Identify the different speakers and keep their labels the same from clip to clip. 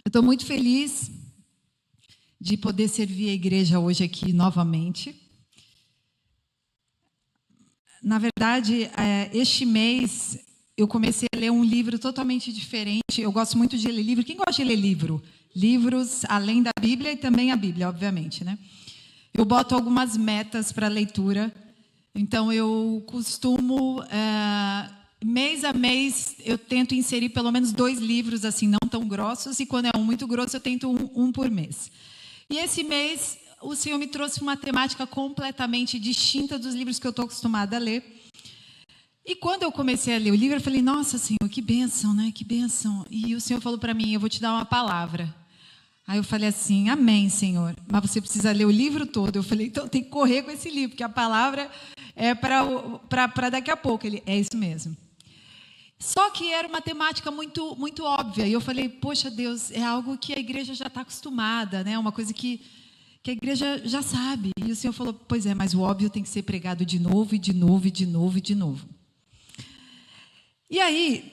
Speaker 1: Eu estou muito feliz de poder servir a igreja hoje aqui novamente. Na verdade, este mês eu comecei a ler um livro totalmente diferente. Eu gosto muito de ler livro. Quem gosta de ler livro? Livros além da Bíblia e também a Bíblia, obviamente, né? Eu boto algumas metas para leitura. Então, eu costumo, mês a mês, eu tento inserir pelo menos 2 livros, assim, não tão grossos. E quando é um muito grosso, eu tento um por mês. E esse mês, o Senhor me trouxe uma temática completamente distinta dos livros que eu estou acostumada a ler. E quando eu comecei a ler o livro, eu falei, nossa, Senhor, que bênção, né? Que bênção. E o Senhor falou para mim, eu vou te dar uma palavra. Aí eu falei assim, amém, Senhor. Mas você precisa ler o livro todo. Eu falei, então tem que correr com esse livro, porque a palavra é para daqui a pouco. Ele, é isso mesmo. Só que era uma temática muito, muito óbvia. E eu falei, poxa, Deus, é algo que a igreja já está acostumada, né? Uma coisa que a igreja já sabe. E o Senhor falou, pois é, mas o óbvio tem que ser pregado de novo, e de novo, e de novo, e de novo. E aí,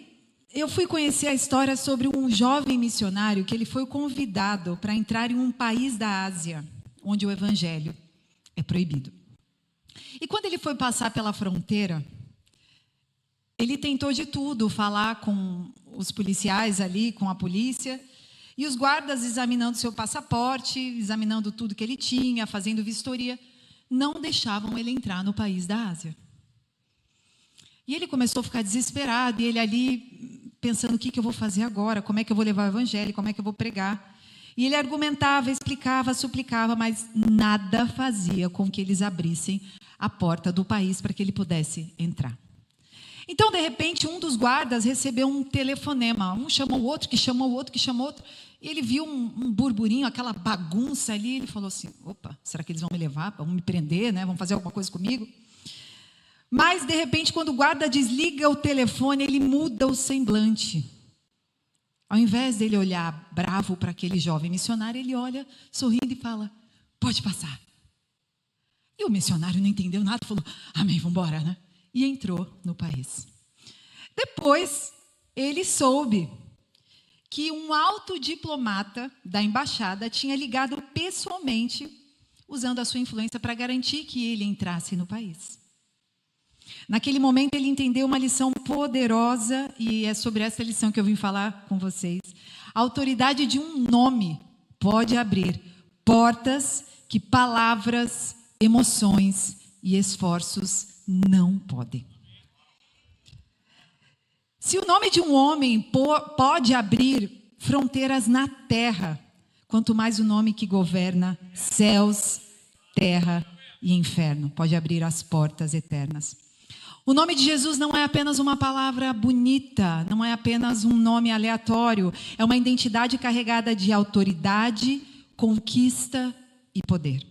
Speaker 1: eu fui conhecer a história sobre um jovem missionário que ele foi convidado para entrar em um país da Ásia, onde o evangelho é proibido. E quando ele foi passar pela fronteira, ele tentou de tudo, falar com os policiais ali, com a polícia, e os guardas examinando seu passaporte, examinando tudo que ele tinha, fazendo vistoria, não deixavam ele entrar no país da Ásia. E ele começou a ficar desesperado, e ele ali pensando, o que eu vou fazer agora? Como é que eu vou levar o evangelho? Como é que eu vou pregar? E ele argumentava, explicava, suplicava, mas nada fazia com que eles abrissem a porta do país para que ele pudesse entrar. Então, de repente, um dos guardas recebeu um telefonema. Um chamou o outro, que chamou o outro, que chamou o outro. E ele viu um burburinho, aquela bagunça ali. Ele falou assim, opa, será que eles vão me levar? Vão me prender, né? Vão fazer alguma coisa comigo? Mas, de repente, quando o guarda desliga o telefone, ele muda o semblante. Ao invés dele olhar bravo para aquele jovem missionário, ele olha sorrindo e fala, pode passar. E o missionário não entendeu nada, falou, amém, vamos embora, né? E entrou no país. Depois, ele soube que um alto diplomata da embaixada tinha ligado pessoalmente, usando a sua influência para garantir que ele entrasse no país. Naquele momento, ele entendeu uma lição poderosa, e é sobre essa lição que eu vim falar com vocês. A autoridade de um nome pode abrir portas que palavras, emoções e esforços não podem. Se o nome de um homem pode abrir fronteiras na terra, quanto mais o nome que governa céus, terra e inferno pode abrir as portas eternas. O nome de Jesus não é apenas uma palavra bonita, não é apenas um nome aleatório, é uma identidade carregada de autoridade, conquista e poder.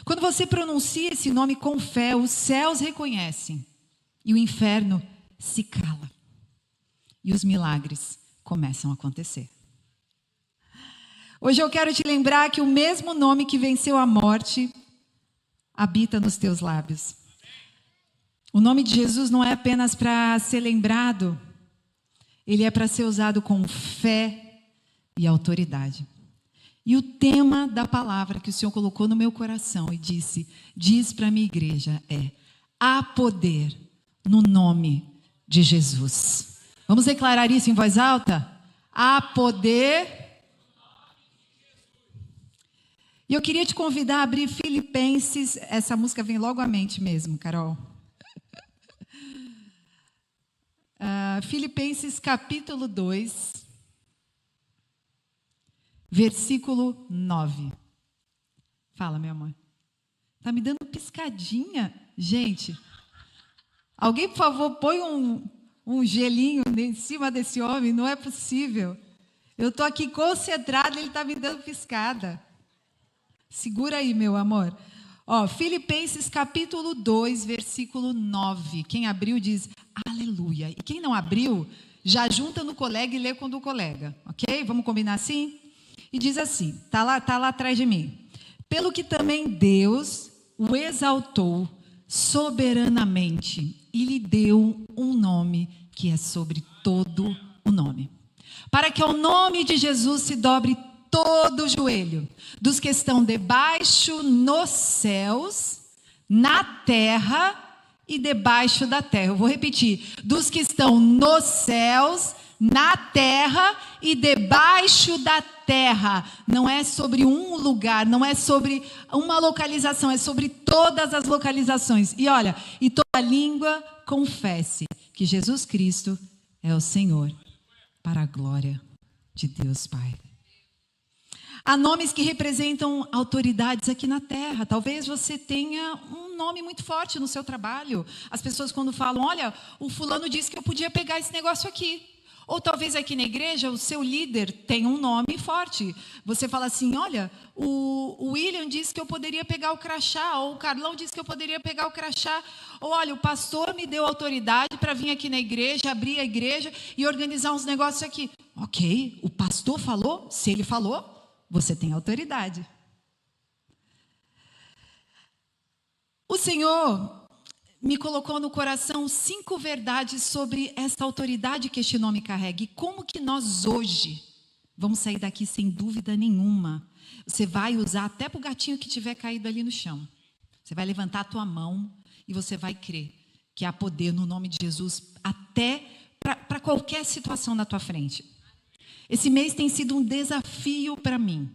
Speaker 1: Quando você pronuncia esse nome com fé, os céus reconhecem e o inferno se cala. E os milagres começam a acontecer. Hoje eu quero te lembrar que o mesmo nome que venceu a morte habita nos teus lábios. O nome de Jesus não é apenas para ser lembrado, ele é para ser usado com fé e autoridade. E o tema da palavra que o Senhor colocou no meu coração e diz para a minha igreja há poder no nome de Jesus. Vamos declarar isso em voz alta? Há poder. E eu queria te convidar a abrir Filipenses, essa música vem logo à mente mesmo, Carol. Filipenses capítulo 2, versículo 9. Fala, meu amor. Tá me dando piscadinha? Gente, alguém, por favor, põe um gelinho em cima desse homem, não é possível. Eu estou aqui concentrada, ele está me dando piscada. Segura aí, meu amor. Filipenses capítulo 2, versículo 9. Quem abriu diz aleluia. E quem não abriu, já junta no colega e lê com o do colega. Ok? Vamos combinar assim? E diz assim, tá lá atrás de mim. Pelo que também Deus o exaltou soberanamente e lhe deu um nome que é sobre todo o nome. para que ao nome de Jesus se dobre todo o joelho, dos que estão debaixo nos céus, na terra e debaixo da terra. Eu vou repetir: dos que estão nos céus, na terra e debaixo da terra. Não é sobre um lugar, não é sobre uma localização, é sobre todas as localizações. E olha, e toda língua confesse que Jesus Cristo é o Senhor, para a glória de Deus Pai. Há nomes que representam autoridades aqui na terra. Talvez você tenha um nome muito forte no seu trabalho. As pessoas quando falam, olha, o fulano disse que eu podia pegar esse negócio aqui. Ou talvez aqui na igreja o seu líder tem um nome forte. Você fala assim, olha, o William disse que eu poderia pegar o crachá, ou o Carlão disse que eu poderia pegar o crachá. Ou olha, o pastor me deu autoridade para vir aqui na igreja, abrir a igreja e organizar uns negócios aqui. Ok, o pastor falou, se ele falou, você tem autoridade. O Senhor me colocou no coração 5 verdades sobre essa autoridade que este nome carrega. E como que nós hoje vamos sair daqui sem dúvida nenhuma. Você vai usar até para o gatinho que tiver caído ali no chão. Você vai levantar a tua mão e você vai crer que há poder no nome de Jesus até para qualquer situação na tua frente. Esse mês tem sido um desafio para mim.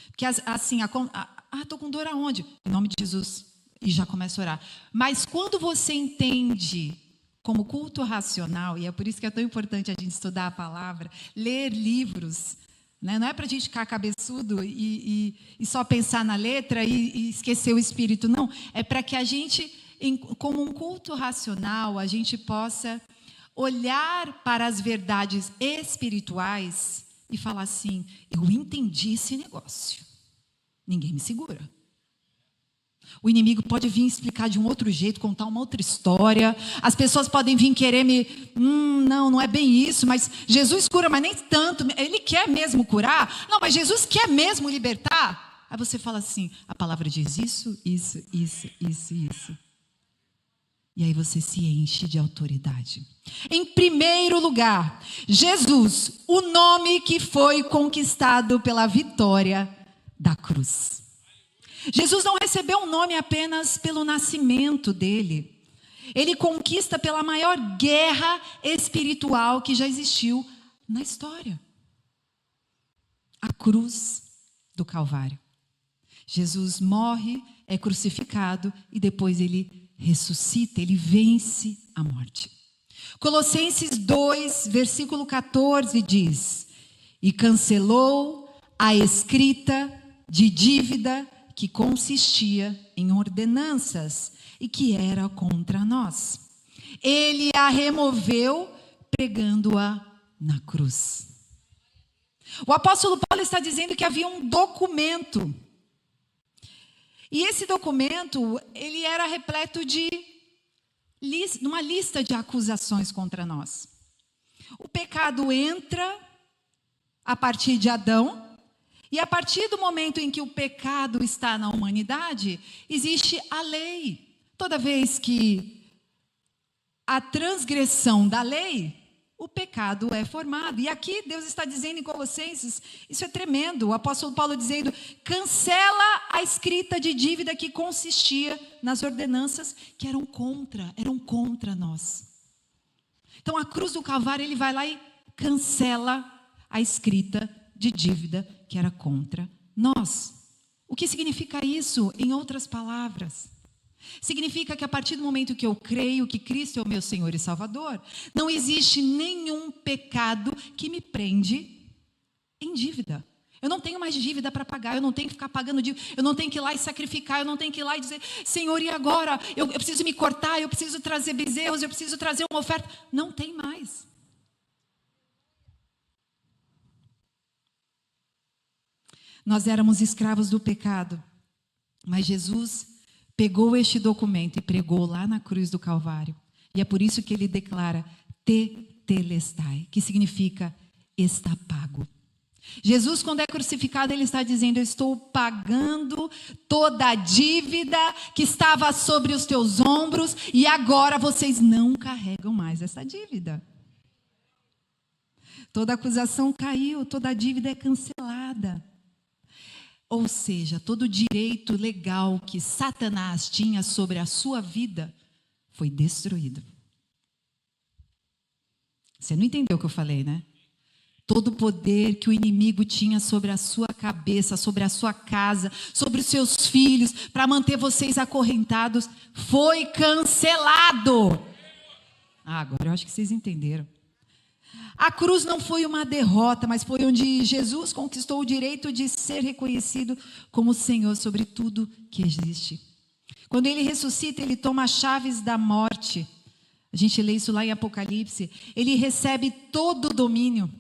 Speaker 1: Porque assim, estou com dor aonde? Em nome de Jesus. E já começa a orar. Mas quando você entende como culto racional, e é por isso que é tão importante a gente estudar a palavra, ler livros, né? Não é para a gente ficar cabeçudo e só pensar na letra e esquecer o espírito, não. É para que a gente, como um culto racional, a gente possa olhar para as verdades espirituais e falar assim, eu entendi esse negócio. Ninguém me segura. O inimigo pode vir explicar de um outro jeito, contar uma outra história. As pessoas podem vir querer não é bem isso, mas Jesus cura, mas nem tanto. Ele quer mesmo curar? Não, mas Jesus quer mesmo libertar? Aí você fala assim, a palavra diz isso. E aí você se enche de autoridade. Em primeiro lugar, Jesus, o nome que foi conquistado pela vitória da cruz. Jesus não recebeu um nome apenas pelo nascimento dele. Ele conquista pela maior guerra espiritual que já existiu na história. A cruz do Calvário. Jesus morre, é crucificado e depois ele ressuscita, ele vence a morte. Colossenses 2, versículo 14 diz: e cancelou a escrita de dívida que consistia em ordenanças e que era contra nós. Ele a removeu pregando-a na cruz. O apóstolo Paulo está dizendo que havia um documento. E esse documento, ele era repleto de uma lista de acusações contra nós. O pecado entra a partir de Adão. E a partir do momento em que o pecado está na humanidade, existe a lei. Toda vez que a transgressão da lei, o pecado é formado. E aqui Deus está dizendo em Colossenses, isso é tremendo, o apóstolo Paulo dizendo, cancela a escrita de dívida que consistia nas ordenanças que eram contra nós. Então a cruz do Calvário, ele vai lá e cancela a escrita de dívida que era contra nós. O que significa isso? Em outras palavras, significa que a partir do momento que eu creio que Cristo é o meu Senhor e Salvador, não existe nenhum pecado que me prende em dívida. Eu não tenho mais dívida para pagar, eu não tenho que ficar pagando dívida, eu não tenho que ir lá e sacrificar, eu não tenho que ir lá e dizer, Senhor, e agora? Eu preciso me cortar, eu preciso trazer bezerros, eu preciso trazer uma oferta. Não tem mais. Nós éramos escravos do pecado, mas Jesus pegou este documento e pregou lá na cruz do Calvário. E é por isso que ele declara tetelestai, que significa está pago. Jesus, quando é crucificado, ele está dizendo, eu estou pagando toda a dívida que estava sobre os teus ombros e agora vocês não carregam mais essa dívida. Toda acusação caiu, toda dívida é cancelada. Ou seja, todo direito legal que Satanás tinha sobre a sua vida foi destruído. Você não entendeu o que eu falei, né? Todo o poder que o inimigo tinha sobre a sua cabeça, sobre a sua casa, sobre os seus filhos, para manter vocês acorrentados, foi cancelado. Agora eu acho que vocês entenderam. A cruz não foi uma derrota, mas foi onde Jesus conquistou o direito de ser reconhecido como Senhor sobre tudo que existe. Quando ele ressuscita, ele toma as chaves da morte. A gente lê isso lá em Apocalipse. Ele recebe todo o domínio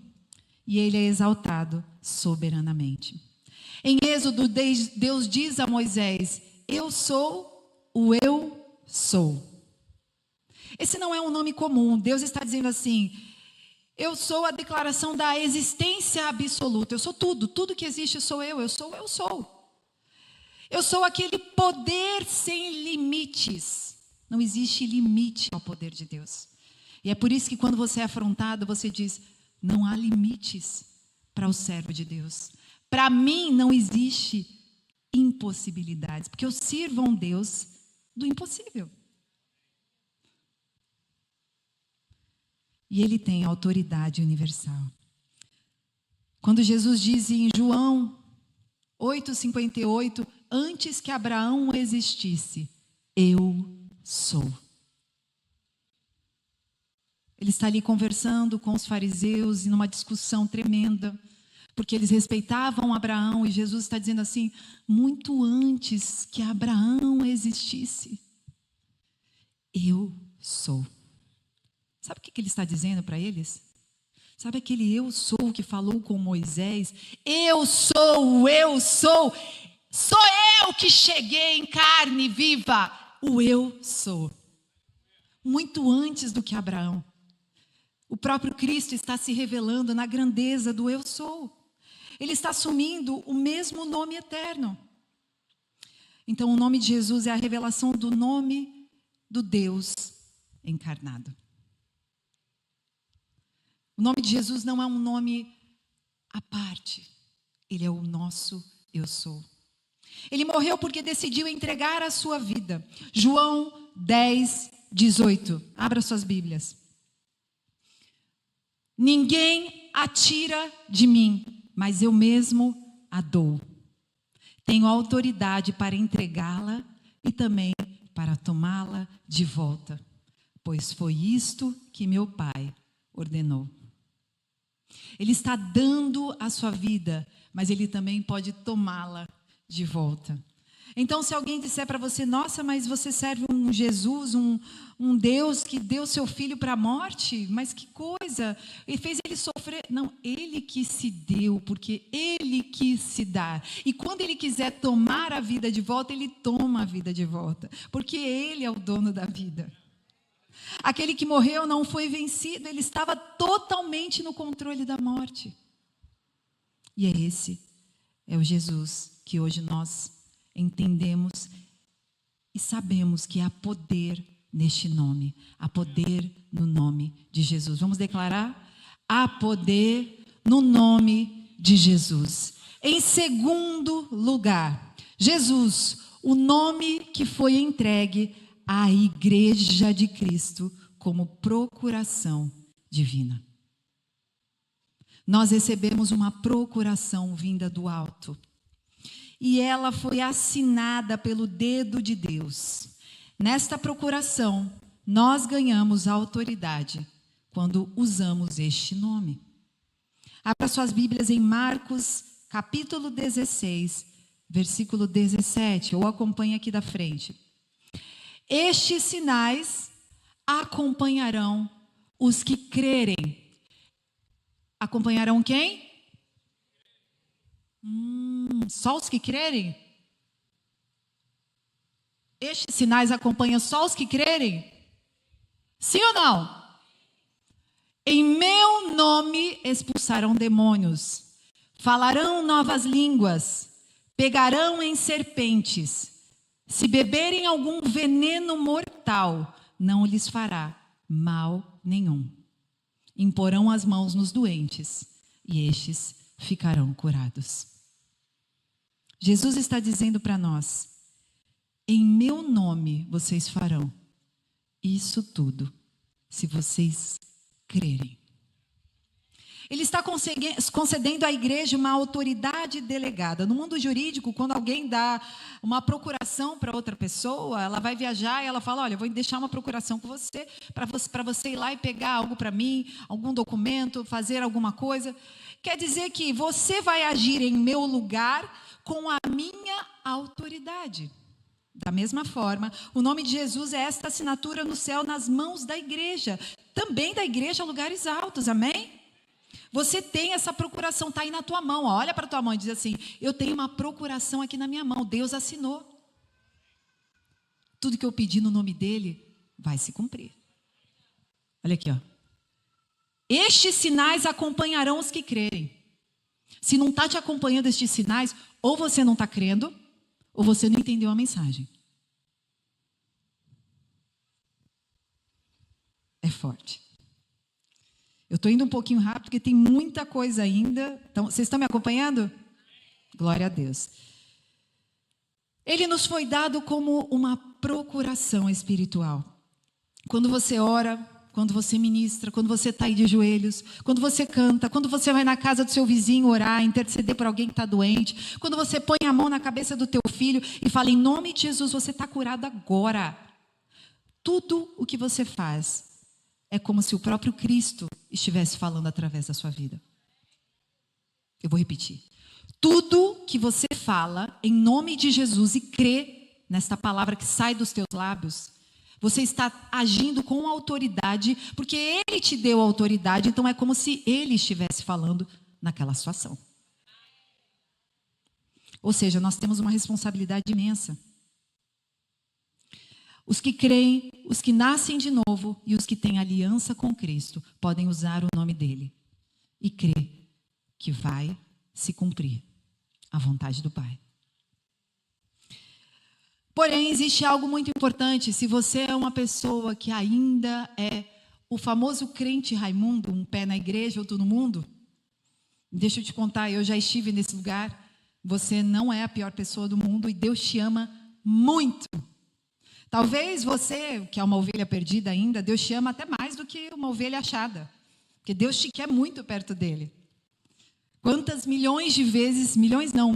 Speaker 1: e ele é exaltado soberanamente. Em Êxodo, Deus diz a Moisés: eu sou o eu sou. Esse não é um nome comum. Deus está dizendo assim: eu sou a declaração da existência absoluta. Eu sou tudo, tudo que existe sou eu. Eu sou, eu sou. Eu sou aquele poder sem limites. Não existe limite ao poder de Deus. E é por isso que quando você é afrontado, você diz: não há limites para o servo de Deus. Para mim não existe impossibilidades, porque eu sirvo a um Deus do impossível. E ele tem autoridade universal. Quando Jesus diz em João 8,58, antes que Abraão existisse, eu sou. Ele está ali conversando com os fariseus e numa discussão tremenda, porque eles respeitavam Abraão, e Jesus está dizendo assim: muito antes que Abraão existisse, eu sou. Sabe o que ele está dizendo para eles? Sabe aquele eu sou que falou com Moisés? Eu sou, sou eu que cheguei em carne viva, o eu sou. Muito antes do que Abraão. O próprio Cristo está se revelando na grandeza do eu sou. Ele está assumindo o mesmo nome eterno. Então o nome de Jesus é a revelação do nome do Deus encarnado. O nome de Jesus não é um nome à parte. Ele é o nosso eu sou. Ele morreu porque decidiu entregar a sua vida. João 10:18. Abra suas Bíblias. Ninguém a tira de mim, mas eu mesmo a dou. Tenho autoridade para entregá-la e também para tomá-la de volta, pois foi isto que meu Pai ordenou. Ele está dando a sua vida, mas ele também pode tomá-la de volta. Então, se alguém disser para você: nossa, mas você serve um Jesus, um Deus que deu seu filho para a morte, mas que coisa, ele fez ele sofrer. Não, ele que se deu, porque ele quis se dar. E quando ele quiser tomar a vida de volta, ele toma a vida de volta, porque ele é o dono da vida. Aquele que morreu não foi vencido, ele estava totalmente no controle da morte. E esse é o Jesus que hoje nós entendemos e sabemos que há poder neste nome, há poder no nome de Jesus. Vamos declarar? Há poder no nome de Jesus. Em segundo lugar, Jesus, o nome que foi entregue à Igreja de Cristo como procuração divina. Nós recebemos uma procuração vinda do alto. E ela foi assinada pelo dedo de Deus. Nesta procuração, nós ganhamos autoridade quando usamos este nome. Abra suas Bíblias em Marcos, capítulo 16, versículo 17, ou acompanhe aqui da frente. Estes sinais acompanharão os que crerem. Acompanharão quem? Só os que crerem? Estes sinais acompanham só os que crerem? Sim ou não? Em meu nome expulsarão demônios, falarão novas línguas, pegarão em serpentes. Se beberem algum veneno mortal, não lhes fará mal nenhum. imporão as mãos nos doentes e estes ficarão curados. Jesus está dizendo para nós: em meu nome vocês farão isso tudo, se vocês crerem. Ele está concedendo à igreja uma autoridade delegada. No mundo jurídico, quando alguém dá uma procuração para outra pessoa, ela vai viajar e ela fala: olha, eu vou deixar uma procuração com você, para você ir lá e pegar algo para mim, algum documento, fazer alguma coisa. Quer dizer que você vai agir em meu lugar com a minha autoridade. Da mesma forma, o nome de Jesus é esta assinatura no céu nas mãos da igreja, também da igreja a lugares altos, amém? Você tem essa procuração, está aí na tua mão. Olha para a tua mão e diz assim: eu tenho uma procuração aqui na minha mão, Deus assinou. Tudo que eu pedi no nome dele vai se cumprir. Olha aqui, ó. Estes sinais acompanharão os que crerem. Se não está te acompanhando estes sinais, ou você não está crendo, ou você não entendeu a mensagem. É forte. Eu estou indo um pouquinho rápido, porque tem muita coisa ainda. Então, vocês estão me acompanhando? Glória a Deus. Ele nos foi dado como uma procuração espiritual. Quando você ora, quando você ministra, quando você está aí de joelhos, quando você canta, quando você vai na casa do seu vizinho orar, interceder por alguém que está doente, quando você põe a mão na cabeça do teu filho e fala: em nome de Jesus, você está curado agora. Tudo o que você faz é como se o próprio Cristo estivesse falando através da sua vida. Eu vou repetir. Tudo que você fala em nome de Jesus e crê nesta palavra que sai dos teus lábios, você está agindo com autoridade, porque Ele te deu autoridade, então é como se Ele estivesse falando naquela situação. Ou seja, nós temos uma responsabilidade imensa. Os que creem, os que nascem de novo e os que têm aliança com Cristo podem usar o nome dele e crer que vai se cumprir a vontade do Pai. Porém, existe algo muito importante. Se você é uma pessoa que ainda é o famoso crente Raimundo, um pé na igreja, outro no mundo, deixa eu te contar, eu já estive nesse lugar. Você não é a pior pessoa do mundo e Deus te ama muito. Talvez você, que é uma ovelha perdida ainda, Deus te ama até mais do que uma ovelha achada. Porque Deus te quer muito perto dele. Quantas milhões de vezes, milhões não,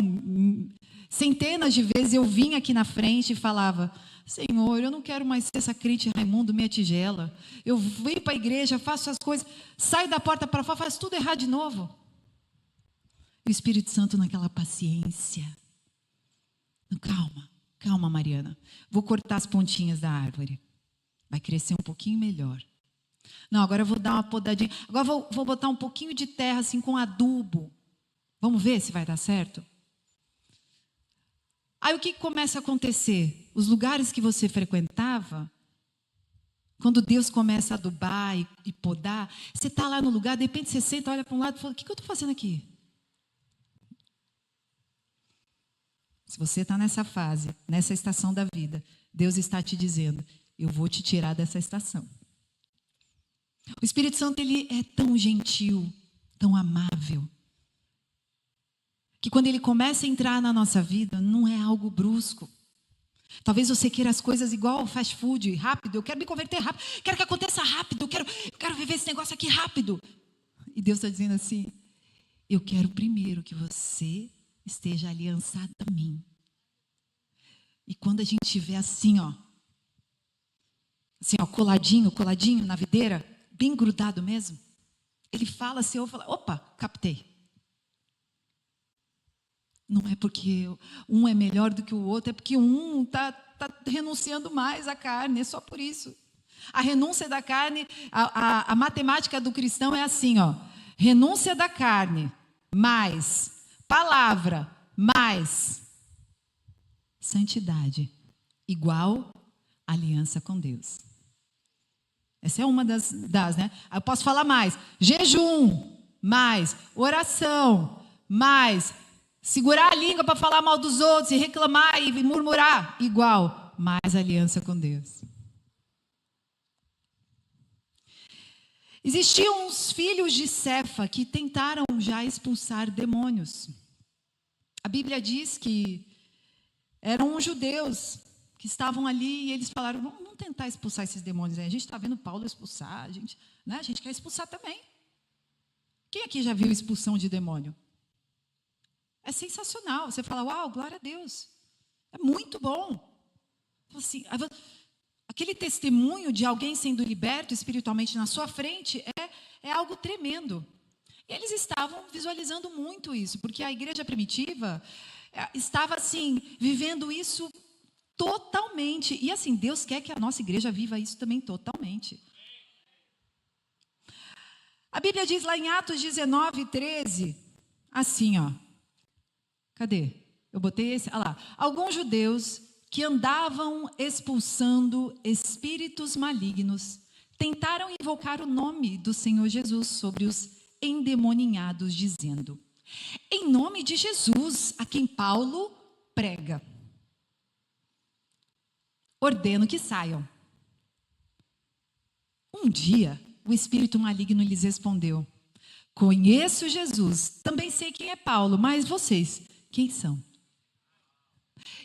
Speaker 1: centenas de vezes eu vim aqui na frente e falava: Senhor, eu não quero mais ser essa crente Raimundo, minha tigela. Eu venho para a igreja, faço as coisas, saio da porta para fora, faço tudo errado de novo. E o Espírito Santo naquela paciência. Calma. Calma, Mariana. Vou cortar as pontinhas da árvore. Vai crescer um pouquinho melhor. Não, agora eu vou dar uma podadinha. Agora vou botar um pouquinho de terra assim com adubo. Vamos ver se vai dar certo? Aí o que começa a acontecer? Os lugares que você frequentava, quando Deus começa a adubar e podar, você está lá no lugar, de repente você senta, olha para um lado e fala: o que eu estou fazendo aqui? Se você está nessa fase, nessa estação da vida, Deus está te dizendo: eu vou te tirar dessa estação. O Espírito Santo, ele é tão gentil, tão amável, que quando ele começa a entrar na nossa vida, não é algo brusco. Talvez você queira as coisas igual fast food, rápido. Eu quero me converter rápido, quero que aconteça rápido, eu quero viver esse negócio aqui rápido. E Deus está dizendo assim: eu quero primeiro que você esteja aliançado a mim. E quando a gente estiver assim, ó, coladinho na videira, bem grudado mesmo, ele fala assim, eu falo: opa, captei. Não é porque um é melhor do que o outro, é porque um está renunciando mais à carne, é só por isso. A renúncia da carne, a matemática do cristão é assim, ó: renúncia da carne, mais palavra, mais santidade, igual aliança com Deus. Essa é uma das, né? Eu posso falar mais: jejum, mais oração, mais segurar a língua para falar mal dos outros e reclamar e murmurar, igual mais aliança com Deus. Existiam uns filhos de Cefa que tentaram já expulsar demônios. A Bíblia diz que eram judeus que estavam ali e eles falaram, vamos tentar expulsar esses demônios aí. A gente está vendo Paulo expulsar, a gente quer expulsar também. Quem aqui já viu expulsão de demônio? É sensacional. Você fala, uau, glória a Deus. É muito bom. Assim, aquele testemunho de alguém sendo liberto espiritualmente na sua frente é algo tremendo. E eles estavam visualizando muito isso, porque a igreja primitiva estava assim, vivendo isso totalmente. E assim, Deus quer que a nossa igreja viva isso também totalmente. A Bíblia diz lá em Atos 19, 13, assim, ó. Cadê? Eu botei esse, olha lá. Alguns judeus que andavam expulsando espíritos malignos tentaram invocar o nome do Senhor Jesus sobre os endemoninhados, dizendo: em nome de Jesus, a quem Paulo prega, ordeno que saiam. Um dia, o espírito maligno lhes respondeu: conheço Jesus, também sei quem é Paulo, mas vocês, quem são?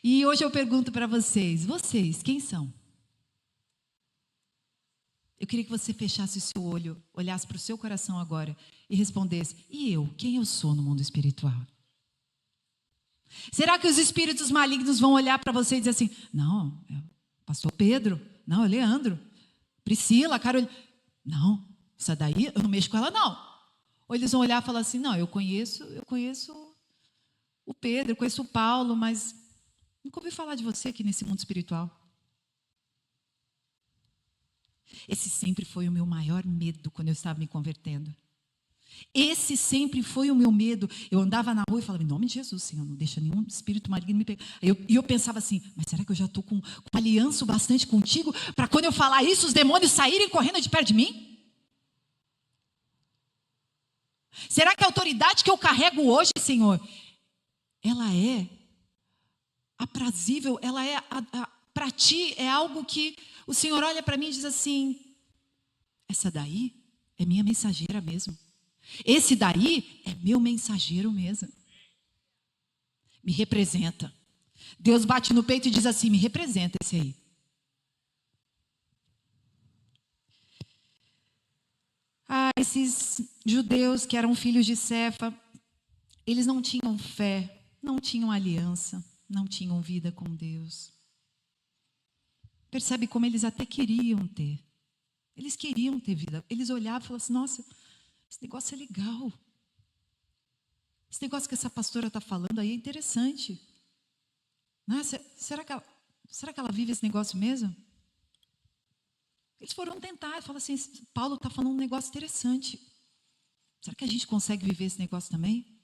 Speaker 1: E hoje eu pergunto para vocês, quem são? Eu queria que você fechasse o seu olho, olhasse para o seu coração agora e respondesse: e eu? Quem eu sou no mundo espiritual? Será que os espíritos malignos vão olhar para você e dizer assim: não, é o pastor Pedro, não, é o Leandro, Priscila, Carolina. Não, essa daí eu não mexo com ela, não. Ou eles vão olhar e falar assim: não, eu conheço o Pedro, eu conheço o Paulo, mas nunca ouvi falar de você aqui nesse mundo espiritual. Esse sempre foi o meu maior medo quando eu estava me convertendo. Esse sempre foi o meu medo. Eu andava na rua e falava: em nome de Jesus, Senhor, não deixa nenhum espírito maligno me pegar. E eu pensava assim: mas será que eu já estou com aliança bastante contigo para quando eu falar isso, os demônios saírem correndo de perto de mim? Será que a autoridade que eu carrego hoje, Senhor, ela é aprazível, ela é para ti, é algo que o Senhor olha para mim e diz assim: essa daí é minha mensageira mesmo. Esse daí é meu mensageiro mesmo. Me representa. Deus bate no peito e diz assim: me representa esse aí. Esses judeus que eram filhos de Cefa, eles não tinham fé, não tinham aliança, não tinham vida com Deus. Percebe como eles até queriam ter. Eles queriam ter vida. Eles olhavam e falavam assim: nossa, esse negócio é legal. Esse negócio que essa pastora está falando aí é interessante. Não é? Será que ela vive esse negócio mesmo? Eles foram tentar e falaram assim: Paulo está falando um negócio interessante. Será que a gente consegue viver esse negócio também?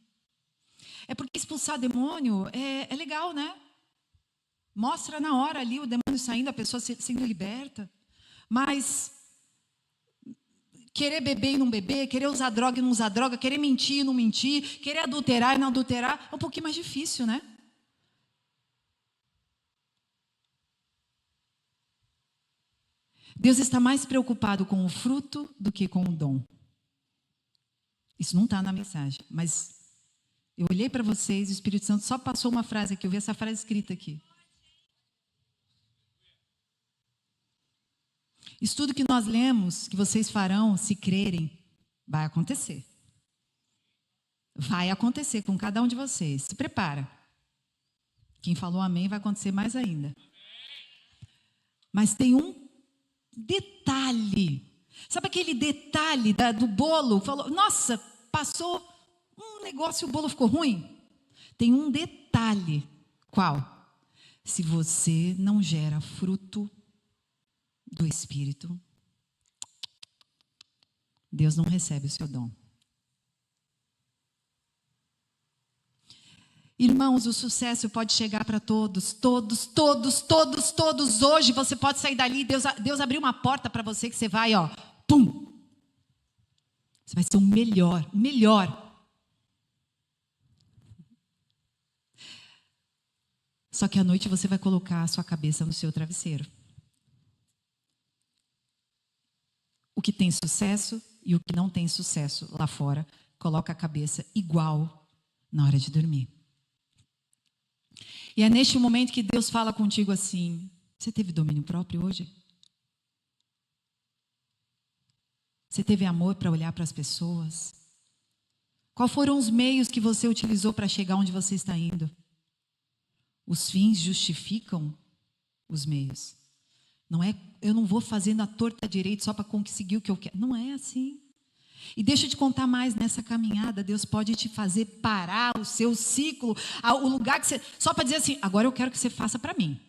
Speaker 1: É porque expulsar demônio é legal, né? Mostra na hora ali o demônio saindo, a pessoa sendo liberta. Mas querer beber e não beber, querer usar droga e não usar droga, querer mentir e não mentir, querer adulterar e não adulterar, é um pouquinho mais difícil, né? Deus está mais preocupado com o fruto do que com o dom. Isso não está na mensagem, mas eu olhei para vocês, o Espírito Santo só passou uma frase aqui, eu vi essa frase escrita aqui. Isso tudo que nós lemos, que vocês farão, se crerem, vai acontecer. Vai acontecer com cada um de vocês. Se prepara. Quem falou amém vai acontecer mais ainda. Mas tem um detalhe. Sabe aquele detalhe do bolo? Falou, nossa, passou um negócio e o bolo ficou ruim? Tem um detalhe. Qual? Se você não gera fruto do Espírito, Deus não recebe o seu dom. Irmãos, o sucesso pode chegar para todos. Hoje você pode sair dali, Deus abriu uma porta para você que você vai, ó, pum. Você vai ser o melhor. Só que à noite você vai colocar a sua cabeça no seu travesseiro. O que tem sucesso E o que não tem sucesso lá fora, coloca a cabeça igual na hora de dormir. E é neste momento que Deus fala contigo assim: você teve domínio próprio hoje? Você teve amor para olhar para as pessoas? Quais foram os meios que você utilizou para chegar onde você está indo? Os fins justificam os meios. Não é, eu não vou fazendo a torta direito só para conseguir o que eu quero. Não é assim. E deixa eu te contar mais, nessa caminhada, Deus pode te fazer parar o seu ciclo, o lugar que você... Só para dizer assim, agora eu quero que você faça para mim.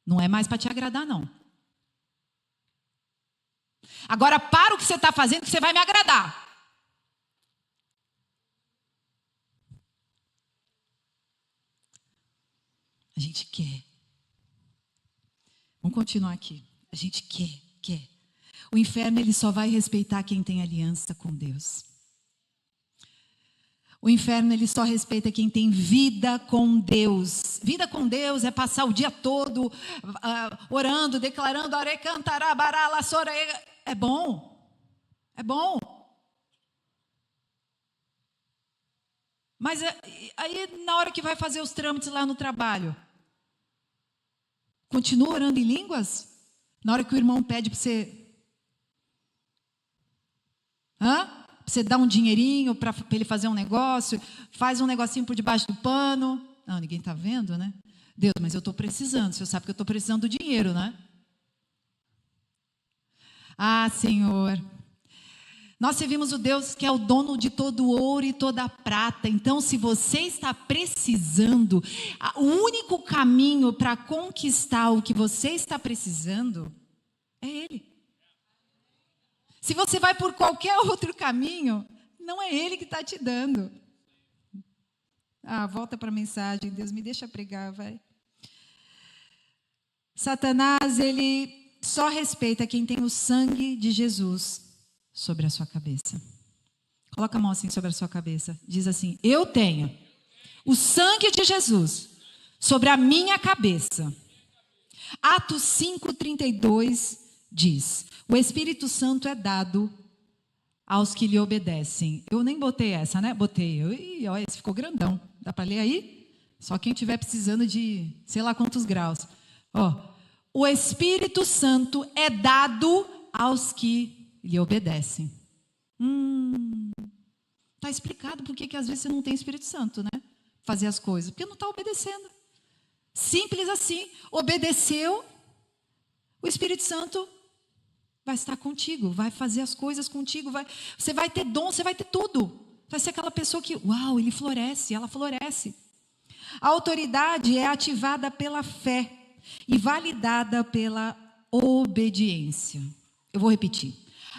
Speaker 1: Não é mais para te agradar, não. Agora para o que você está fazendo que você vai me agradar. A gente quer. Vamos continuar aqui. A gente quer. O inferno, ele só vai respeitar quem tem aliança com Deus. O inferno, ele só respeita quem tem vida com Deus. Vida com Deus é passar o dia todo orando, declarando, é bom. É bom. Mas aí, na hora que vai fazer os trâmites lá no trabalho, continua orando em línguas? Na hora que o irmão pede para você... Pra você dar um dinheirinho para ele fazer um negócio, faz um negocinho por debaixo do pano. Não, ninguém está vendo, né? Deus, mas eu estou precisando, o Senhor sabe que eu estou precisando do dinheiro, né? Ah, Senhor, nós servimos o Deus que é o dono de todo o ouro e toda a prata. Então, se você está precisando, o único caminho para conquistar o que você está precisando é Ele. Se você vai por qualquer outro caminho, não é Ele que está te dando. Volta para a mensagem. Deus, me deixa pregar, vai. Satanás, ele só respeita quem tem o sangue de Jesus sobre a sua cabeça. Coloca a mão assim sobre a sua cabeça. Diz assim: eu tenho o sangue de Jesus sobre a minha cabeça. Atos 5:32 diz: o Espírito Santo é dado aos que lhe obedecem. Eu nem botei essa, né? Botei. Olha, esse ficou grandão. Dá para ler aí? Só quem estiver precisando de sei lá quantos graus. O Espírito Santo é dado aos que lhe obedecem. Está explicado por que às vezes você não tem Espírito Santo, né? Fazer as coisas. Porque não está obedecendo. Simples assim. Obedeceu, o Espírito Santo vai estar contigo, vai fazer as coisas contigo, você vai ter dom, você vai ter tudo. Vai ser aquela pessoa que, ele floresce, ela floresce. A autoridade é ativada pela fé e validada pela obediência. Eu vou repetir.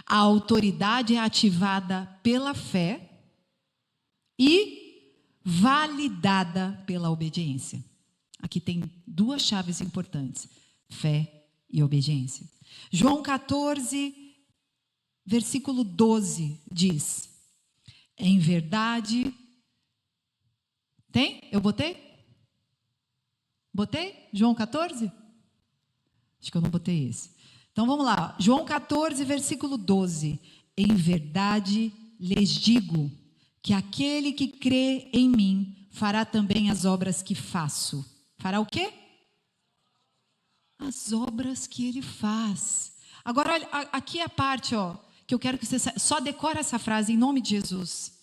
Speaker 1: A autoridade é ativada pela fé e validada pela obediência. Aqui tem duas chaves importantes: fé e obediência. João 14, versículo 12 diz: em verdade... Tem? Eu botei? Botei? João 14? Acho que eu não botei esse. Então vamos lá. João 14, versículo 12. Em verdade lhes digo que aquele que crê em mim fará também as obras que faço. Fará o quê? As obras que ele faz. Agora, olha, aqui é a parte, que eu quero que você só decore essa frase em nome de Jesus.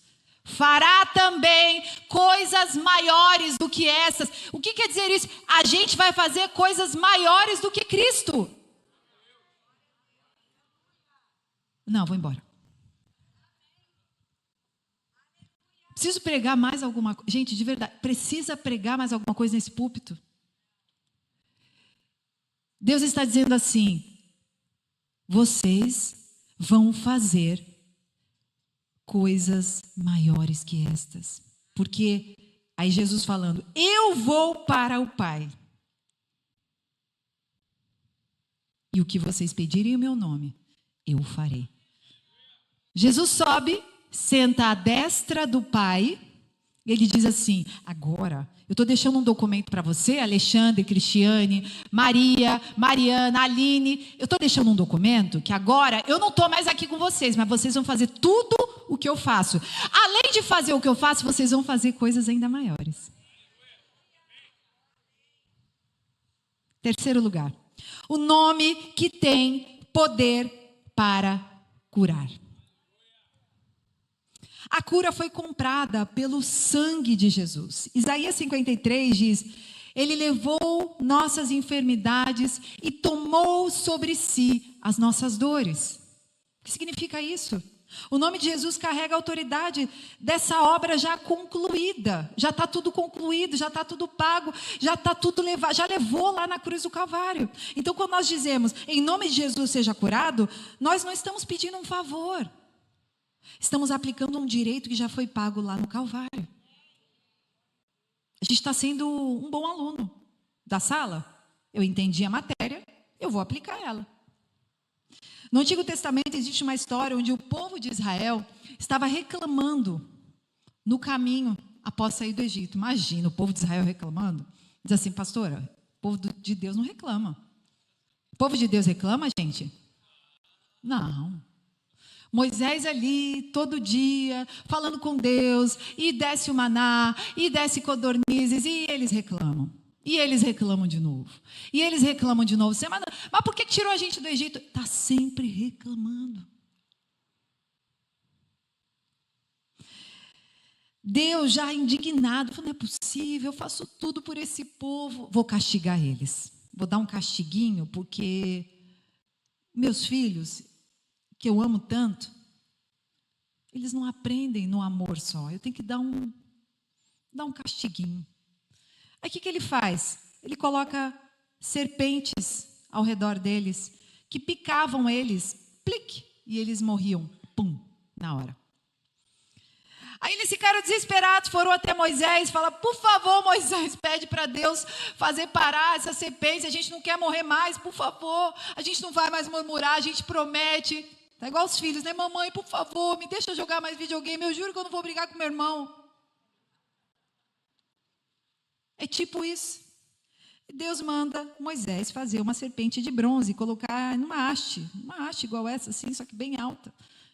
Speaker 1: Fará também coisas maiores do que essas. O que quer dizer isso? A gente vai fazer coisas maiores do que Cristo. Não, vou embora. Preciso pregar mais alguma coisa. Gente, de verdade, precisa pregar mais alguma coisa nesse púlpito? Deus está dizendo assim: vocês vão fazer coisas maiores que estas. Porque, aí Jesus falando, eu vou para o Pai. E o que vocês pedirem em meu nome, eu farei. Jesus sobe, senta à destra do Pai Ele diz assim: agora, eu estou deixando um documento para você, Alexandre, Cristiane, Maria, Mariana, Aline. Eu estou deixando um documento que agora eu não estou mais aqui com vocês, mas vocês vão fazer tudo o que eu faço. Além de fazer o que eu faço, vocês vão fazer coisas ainda maiores. Terceiro lugar, o nome que tem poder para curar. A cura foi comprada pelo sangue de Jesus. Isaías 53 diz: Ele levou nossas enfermidades e tomou sobre si as nossas dores. O que significa isso? O nome de Jesus carrega a autoridade dessa obra já concluída. Já está tudo concluído, já está tudo pago, já está tudo levado, já levou lá na cruz do Calvário. Então, quando nós dizemos, em nome de Jesus seja curado, nós não estamos pedindo um favor. Estamos aplicando um direito que já foi pago lá no Calvário. A gente está sendo um bom aluno da sala. Eu entendi a matéria, eu vou aplicar ela. No Antigo Testamento existe uma história onde o povo de Israel estava reclamando no caminho após sair do Egito. Imagina o povo de Israel reclamando. Diz assim: pastora, o povo de Deus não reclama. O povo de Deus reclama, gente? Não. Moisés ali, todo dia, falando com Deus, e desce o maná, e desce codornizes, e eles reclamam. E eles reclamam de novo. E eles reclamam de novo. Mas por que tirou a gente do Egito? Está sempre reclamando. Deus já indignado, falou: não é possível, eu faço tudo por esse povo. Vou castigar eles. Vou dar um castiguinho, porque meus filhos, que eu amo tanto, eles não aprendem no amor só. Eu tenho que dar um castiguinho. Aí o que ele faz? Ele coloca serpentes ao redor deles, que picavam eles, plic, e eles morriam, pum, na hora. Aí eles ficaram desesperados, foram até Moisés, falaram: por favor, Moisés, pede para Deus fazer parar essa serpente, a gente não quer morrer mais, por favor, a gente não vai mais murmurar, a gente promete. Tá igual os filhos, né? Mamãe, por favor, me deixa jogar mais videogame, eu juro que eu não vou brigar com meu irmão. É tipo isso. Deus manda Moisés fazer uma serpente de bronze, colocar numa haste igual essa, assim, só que bem alta.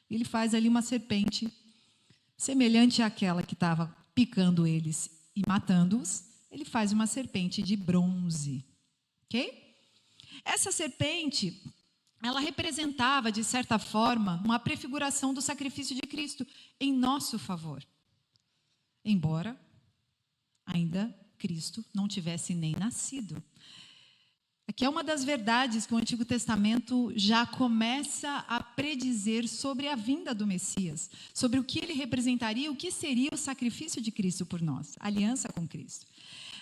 Speaker 1: Ele faz ali uma serpente semelhante àquela que estava picando eles e matando-os. Ele faz uma serpente de bronze. Ok? Essa serpente, ela representava, de certa forma, uma prefiguração do sacrifício de Cristo em nosso favor. Embora ainda Cristo não tivesse nem nascido. Aqui é uma das verdades que o Antigo Testamento já começa a predizer sobre a vinda do Messias, sobre o que ele representaria, o que seria o sacrifício de Cristo por nós, a aliança com Cristo.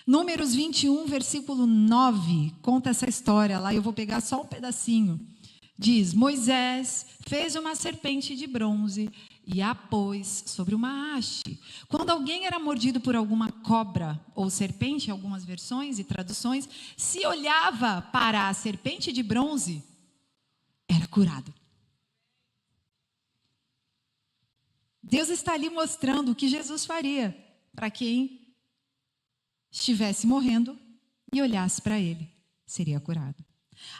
Speaker 1: Números 21, versículo 9, conta essa história lá, eu vou pegar só um pedacinho. Diz: Moisés fez uma serpente de bronze e a pôs sobre uma haste. Quando alguém era mordido por alguma cobra ou serpente, em algumas versões e traduções, se olhava para a serpente de bronze, era curado. Deus está ali mostrando o que Jesus faria para quem estivesse morrendo e olhasse para ele, seria curado.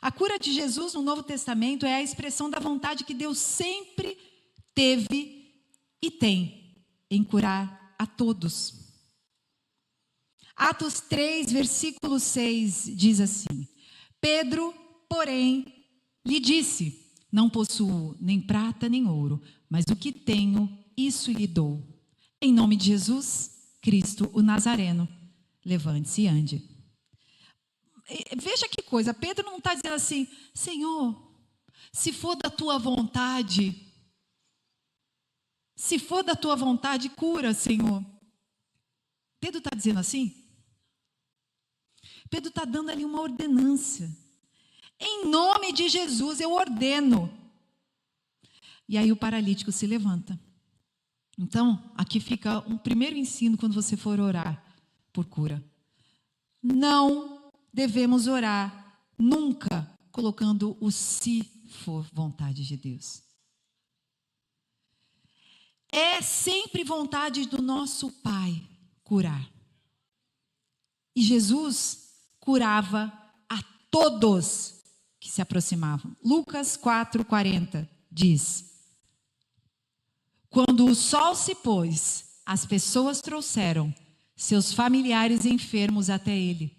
Speaker 1: A cura de Jesus no Novo Testamento é a expressão da vontade que Deus sempre teve e tem em curar a todos. Atos 3, versículo 6 diz assim: Pedro, porém, lhe disse: não possuo nem prata nem ouro, mas o que tenho, isso lhe dou. Em nome de Jesus Cristo, o Nazareno, levante-se e ande. Veja que coisa, Pedro não está dizendo assim: Senhor, se for da tua vontade, cura, Senhor. Pedro está dizendo assim? Pedro está dando ali uma ordenança. Em nome de Jesus eu ordeno. E aí o paralítico se levanta. Então, aqui fica um primeiro ensino quando você for orar por cura. Não devemos orar nunca colocando o se for vontade de Deus. É sempre vontade do nosso Pai curar. E Jesus curava a todos que se aproximavam. Lucas 4:40 diz: quando o sol se pôs, as pessoas trouxeram seus familiares enfermos até ele.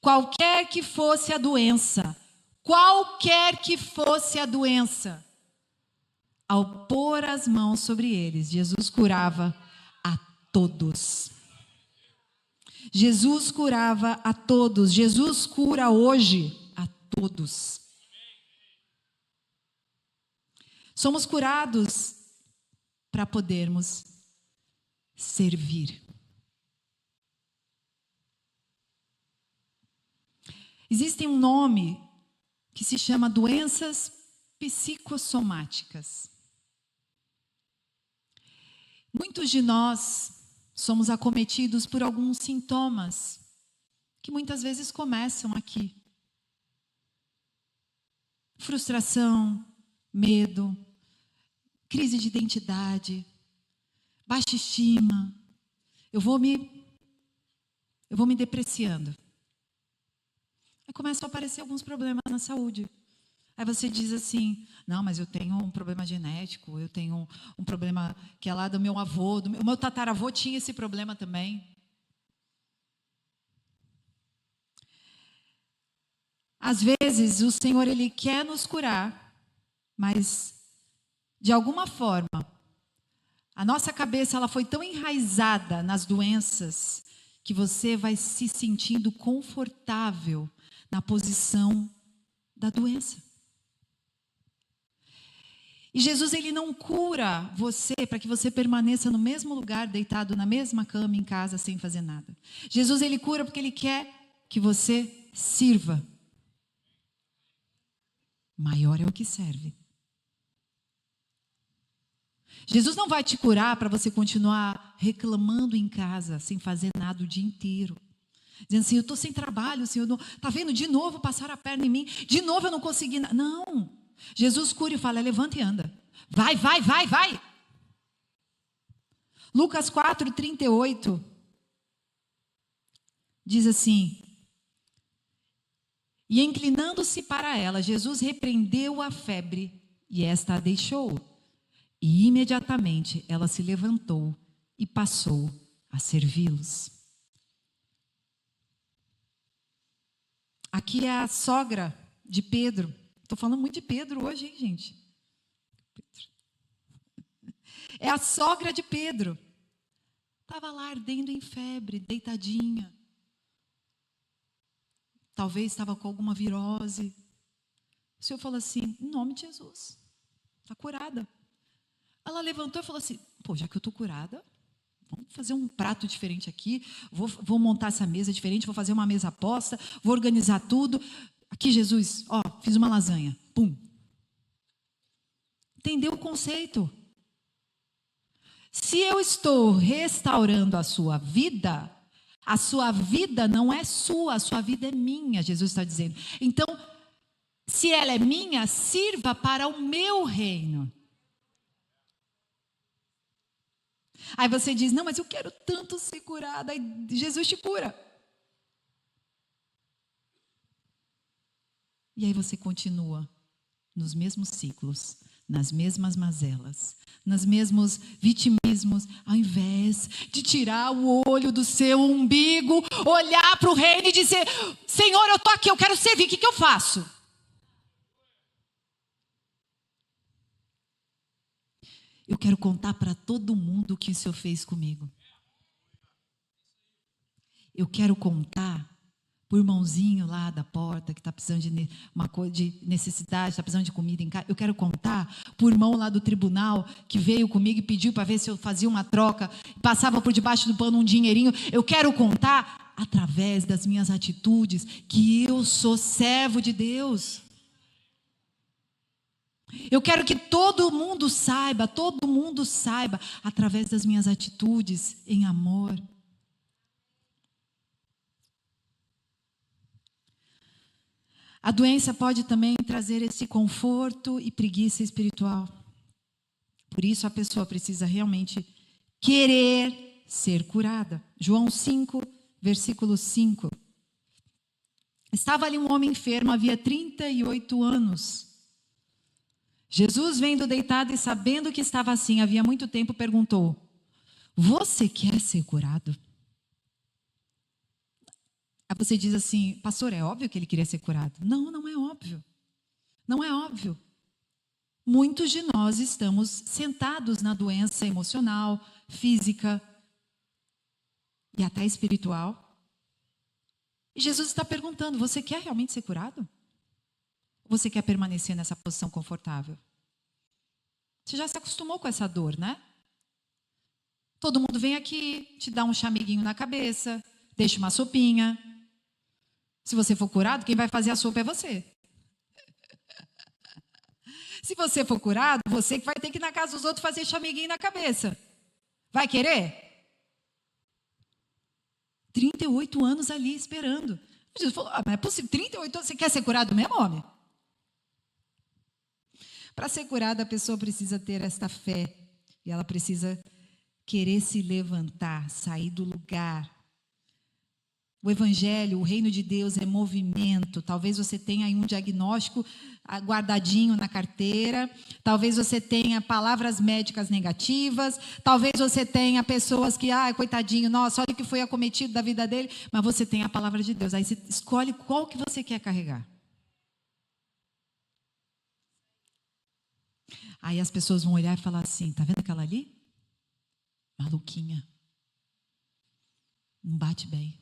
Speaker 1: Qualquer que fosse a doença, ao pôr as mãos sobre eles, Jesus curava a todos. Jesus curava a todos. Jesus cura hoje a todos. Somos curados para podermos servir. Existe um nome que se chama doenças psicossomáticas. Muitos de nós somos acometidos por alguns sintomas que muitas vezes começam aqui. Frustração, medo, crise de identidade, baixa estima. Eu vou me depreciando. Aí começam a aparecer alguns problemas na saúde. Aí você diz assim, não, mas eu tenho um problema genético, eu tenho um problema que é lá do meu avô, o meu tataravô tinha esse problema também. Às vezes o Senhor, Ele quer nos curar, mas de alguma forma, a nossa cabeça ela foi tão enraizada nas doenças que você vai se sentindo confortável na posição da doença. E Jesus, Ele não cura você para que você permaneça no mesmo lugar, deitado na mesma cama, em casa, sem fazer nada. Jesus, Ele cura porque Ele quer que você sirva. Maior é o que serve. Jesus não vai te curar para você continuar reclamando em casa, sem fazer nada o dia inteiro. Dizendo assim, eu estou sem trabalho, Senhor, está vendo? De novo passaram a perna em mim, de novo eu não consegui nada. Não. Jesus cura e fala, levanta e anda. Vai. Lucas 4:38 diz assim, e inclinando-se para ela, Jesus repreendeu a febre e esta a deixou. E imediatamente ela se levantou e passou a servi-los. Aqui é a sogra de Pedro. Estou falando muito de Pedro hoje, hein, gente? É a sogra de Pedro. Estava lá ardendo em febre, deitadinha. Talvez estava com alguma virose. O Senhor falou assim, em nome de Jesus, está curada. Ela levantou e falou assim, já que eu estou curada, vamos fazer um prato diferente aqui, vou montar essa mesa diferente, vou fazer uma mesa posta, vou organizar tudo. Aqui, Jesus, fiz uma lasanha. Pum. Entendeu o conceito? Se eu estou restaurando a sua vida não é sua, a sua vida é minha, Jesus está dizendo. Então, se ela é minha, sirva para o meu reino. Aí você diz, não, mas eu quero tanto ser curada. Aí Jesus te cura. E aí você continua nos mesmos ciclos, nas mesmas mazelas, nos mesmos vitimismos, ao invés de tirar o olho do seu umbigo, olhar para o reino e dizer, Senhor, eu estou aqui, eu quero servir, o que eu faço? Eu quero contar para todo mundo o que o Senhor fez comigo. Eu quero contar para o irmãozinho lá da porta que está precisando de uma coisa de necessidade, está precisando de comida em casa. Eu quero contar para o irmão lá do tribunal que veio comigo e pediu para ver se eu fazia uma troca, passava por debaixo do pano um dinheirinho. Eu quero contar através das minhas atitudes que eu sou servo de Deus. Eu quero que todo mundo saiba, através das minhas atitudes em amor. A doença pode também trazer esse conforto e preguiça espiritual. Por isso a pessoa precisa realmente querer ser curada. João 5, versículo 5. Estava ali um homem enfermo, havia 38 anos. Jesus, vendo deitado e sabendo que estava assim havia muito tempo, perguntou: você quer ser curado? Aí você diz assim: pastor, é óbvio que ele queria ser curado. Não, não é óbvio. Não é óbvio. Muitos de nós estamos sentados na doença emocional, física e até espiritual. E Jesus está perguntando: você quer realmente ser curado? Ou você quer permanecer nessa posição confortável? Você já se acostumou com essa dor, né? Todo mundo vem aqui, te dá um chameguinho na cabeça, deixa uma sopinha. Se você for curado, quem vai fazer a sopa é você. Se você for curado, você que vai ter que ir na casa dos outros fazer chameguinho na cabeça. Vai querer? 38 anos ali esperando. Jesus falou: mas é possível, 38 anos, você quer ser curado mesmo, homem? Para ser curada, a pessoa precisa ter esta fé. E ela precisa querer se levantar, sair do lugar. O evangelho, o reino de Deus é movimento. Talvez você tenha aí um diagnóstico guardadinho na carteira. Talvez você tenha palavras médicas negativas. Talvez você tenha pessoas que, coitadinho, nossa, olha o que foi acometido da vida dele. Mas você tem a palavra de Deus. Aí você escolhe qual que você quer carregar. Aí as pessoas vão olhar e falar assim: tá vendo aquela ali? Maluquinha. Não bate bem.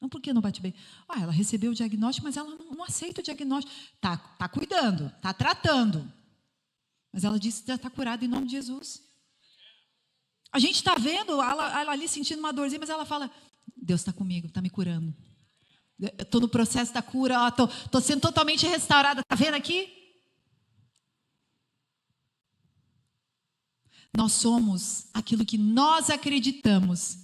Speaker 1: Não, por que não bate bem? Ela recebeu o diagnóstico, mas ela não aceita o diagnóstico. Tá cuidando, tá tratando. Mas ela disse que já está curada em nome de Jesus. A gente está vendo ela ali sentindo uma dorzinha, mas ela fala: Deus está comigo, está me curando. Estou no processo da cura, estou sendo totalmente restaurada. Está vendo aqui? Nós somos aquilo que nós acreditamos.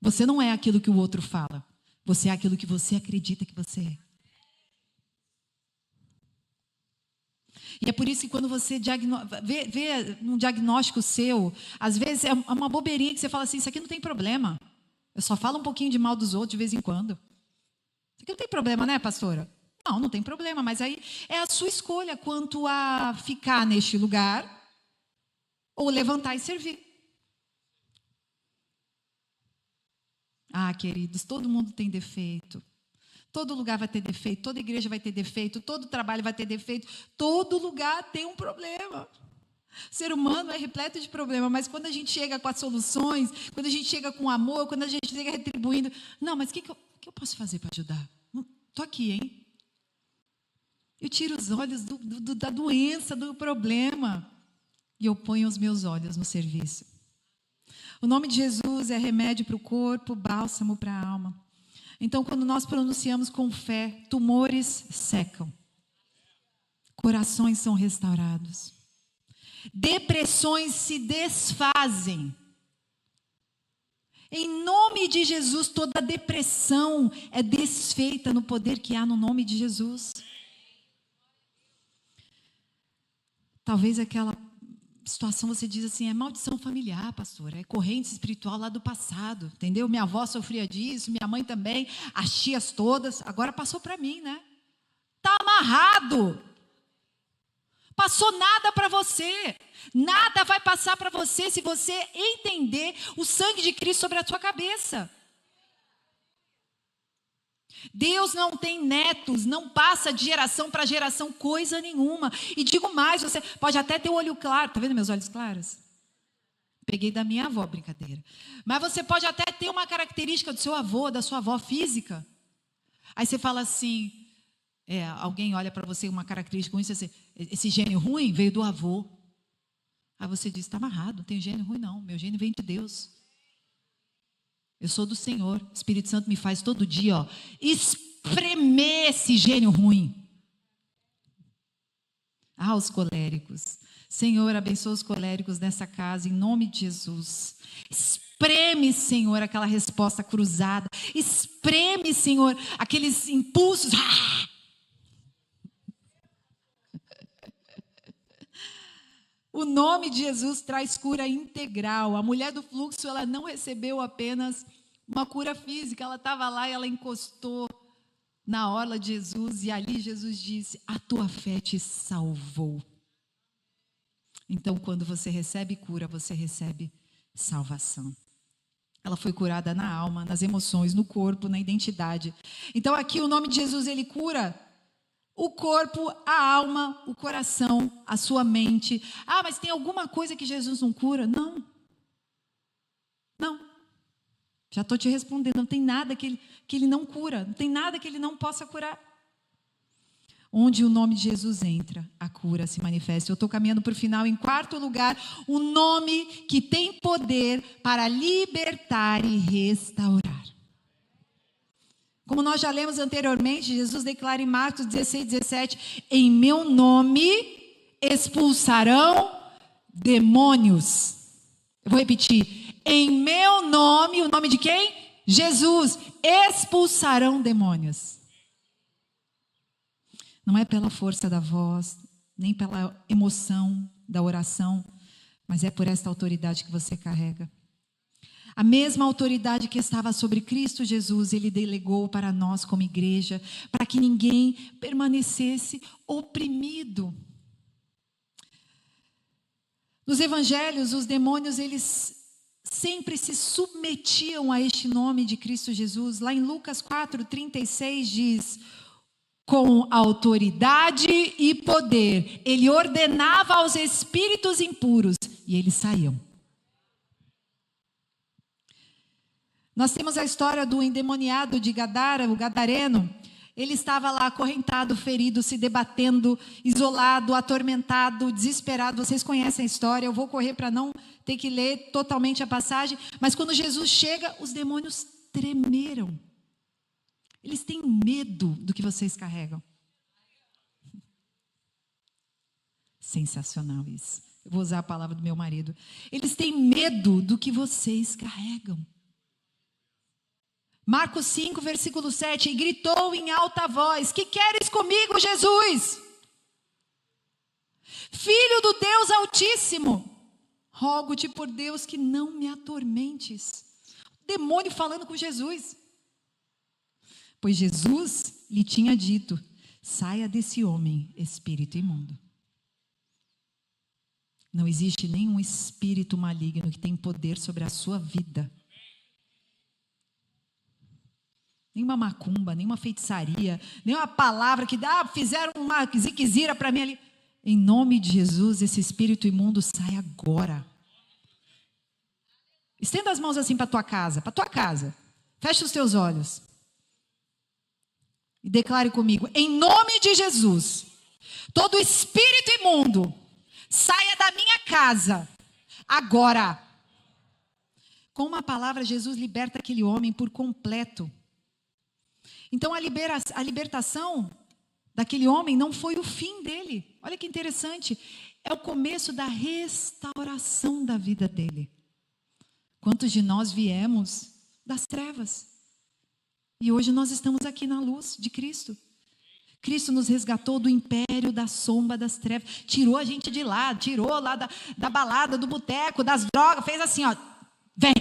Speaker 1: Você não é aquilo que o outro fala. Você é aquilo que você acredita que você é. E é por isso que quando você vê um diagnóstico seu, às vezes é uma bobeirinha que você fala assim: isso aqui não tem problema. Eu só falo um pouquinho de mal dos outros de vez em quando. Isso aqui não tem problema, né, pastora? Não, não tem problema, mas aí é a sua escolha quanto a ficar neste lugar ou levantar e servir. Queridos, todo mundo tem defeito. Todo lugar vai ter defeito, toda igreja vai ter defeito, todo trabalho vai ter defeito, todo lugar tem um problema. O ser humano é repleto de problemas, mas quando a gente chega com as soluções, quando a gente chega com amor, quando a gente chega retribuindo, não, mas o que eu posso fazer para ajudar? Estou aqui, hein? Eu tiro os olhos da doença, do problema, e eu ponho os meus olhos no serviço. O nome de Jesus é remédio para o corpo, bálsamo para a alma. Então, quando nós pronunciamos com fé, tumores secam. Corações são restaurados. Depressões se desfazem. Em nome de Jesus, toda depressão é desfeita no poder que há no nome de Jesus. Talvez aquela situação você diz assim: é maldição familiar, pastora, é corrente espiritual lá do passado, entendeu? Minha avó sofria disso, minha mãe também, as tias todas, agora passou para mim, né? Está amarrado. Passou nada para você. Nada vai passar para você se você entender o sangue de Cristo sobre a sua cabeça. Deus não tem netos, não passa de geração para geração coisa nenhuma. E digo mais, você pode até ter o olho claro. Está vendo meus olhos claros? Peguei da minha avó, brincadeira. Mas você pode até ter uma característica do seu avô, da sua avó física. Aí você fala assim, alguém olha para você uma característica ruim, você diz: esse gênio ruim veio do avô. Aí você diz: está amarrado, não tem gênio ruim não, meu gênio vem de Deus. Eu sou do Senhor, o Espírito Santo me faz todo dia, espremer esse gênio ruim. Os coléricos. Senhor, abençoa os coléricos nessa casa, em nome de Jesus. Espreme, Senhor, aquela resposta cruzada. Espreme, Senhor, aqueles impulsos. O nome de Jesus traz cura integral. A mulher do fluxo, ela não recebeu apenas uma cura física. Ela estava lá e ela encostou na orla de Jesus. E ali Jesus disse, a tua fé te salvou. Então, quando você recebe cura, você recebe salvação. Ela foi curada na alma, nas emoções, no corpo, na identidade. Então, aqui o nome de Jesus, ele cura o corpo, a alma, o coração, a sua mente. Ah, mas tem alguma coisa que Jesus não cura? Não. Não. Já estou te respondendo. Não tem nada que ele não cura. Não tem nada que ele não possa curar. Onde o nome de Jesus entra, a cura se manifesta. Eu estou caminhando para o final. Em quarto lugar, o nome que tem poder para libertar e restaurar. Como nós já lemos anteriormente, Jesus declara em Marcos 16, 17, em meu nome expulsarão demônios. Eu vou repetir, em meu nome, o nome de quem? Jesus, expulsarão demônios. Não é pela força da voz, nem pela emoção da oração, mas é por esta autoridade que você carrega. A mesma autoridade que estava sobre Cristo Jesus, ele delegou para nós como igreja, para que ninguém permanecesse oprimido. Nos evangelhos, os demônios, eles sempre se submetiam a este nome de Cristo Jesus. Lá em Lucas 4:36 diz, com autoridade e poder, ele ordenava aos espíritos impuros e eles saíam. Nós temos a história do endemoniado de Gadara, o gadareno. Ele estava lá acorrentado, ferido, se debatendo, isolado, atormentado, desesperado. Vocês conhecem a história, eu vou correr para não ter que ler totalmente a passagem. Mas quando Jesus chega, os demônios tremeram. Eles têm medo do que vocês carregam. Sensacional isso. Eu vou usar a palavra do meu marido. Eles têm medo do que vocês carregam. Marcos 5, versículo 7, e gritou em alta voz, que queres comigo, Jesus? Filho do Deus Altíssimo, rogo-te por Deus que não me atormentes. O demônio falando com Jesus. Pois Jesus lhe tinha dito, saia desse homem, espírito imundo. Não existe nenhum espírito maligno que tem poder sobre a sua vida. Nenhuma macumba, nenhuma feitiçaria, nenhuma palavra que fizeram uma ziquezira para mim ali. Em nome de Jesus, esse espírito imundo sai agora. Estenda as mãos assim para tua casa, Fecha os teus olhos. E declare comigo, em nome de Jesus, todo espírito imundo, saia da minha casa, agora. Com uma palavra, Jesus liberta aquele homem por completo. Então a libertação daquele homem não foi o fim dele. Olha que interessante. É o começo da restauração da vida dele. Quantos de nós viemos das trevas? E hoje nós estamos aqui na luz de Cristo. Cristo nos resgatou do império da sombra das trevas. Tirou a gente de lá, tirou lá da balada, do boteco, das drogas. Fez assim, ó. Vem.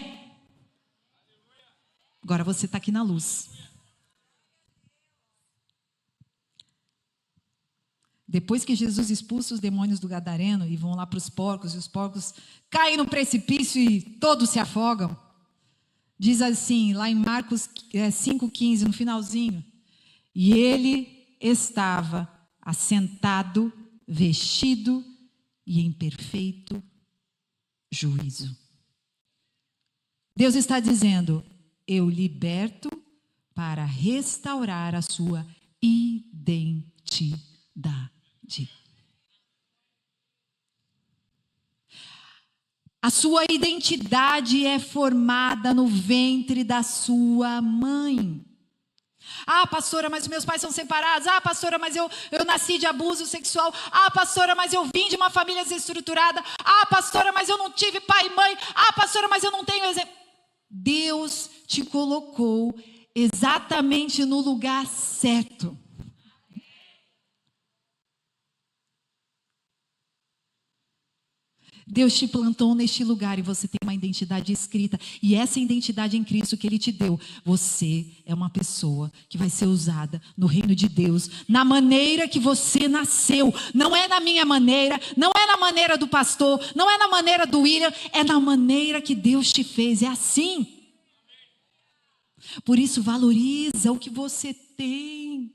Speaker 1: Agora você está aqui na luz. Depois que Jesus expulsa os demônios do gadareno e vão lá para os porcos, e os porcos caem no precipício e todos se afogam. Diz assim, lá em Marcos 5,15, no finalzinho. E ele estava assentado, vestido e em perfeito juízo. Deus está dizendo, eu liberto para restaurar a sua identidade. A sua identidade é formada no ventre da sua mãe. Ah, pastora, mas meus pais são separados. Ah, pastora, mas eu nasci de abuso sexual. Ah, pastora, mas eu vim de uma família desestruturada. Ah, pastora, mas eu não tive pai e mãe. Ah, pastora, mas eu não tenho exemplo. Deus te colocou exatamente no lugar certo. Deus te plantou neste lugar e você tem uma identidade escrita. E essa identidade em Cristo que Ele te deu, você é uma pessoa que vai ser usada no reino de Deus, na maneira que você nasceu. Não é na minha maneira, não é na maneira do pastor, não é na maneira do William, é na maneira que Deus te fez. É assim. Por isso, valoriza o que você tem.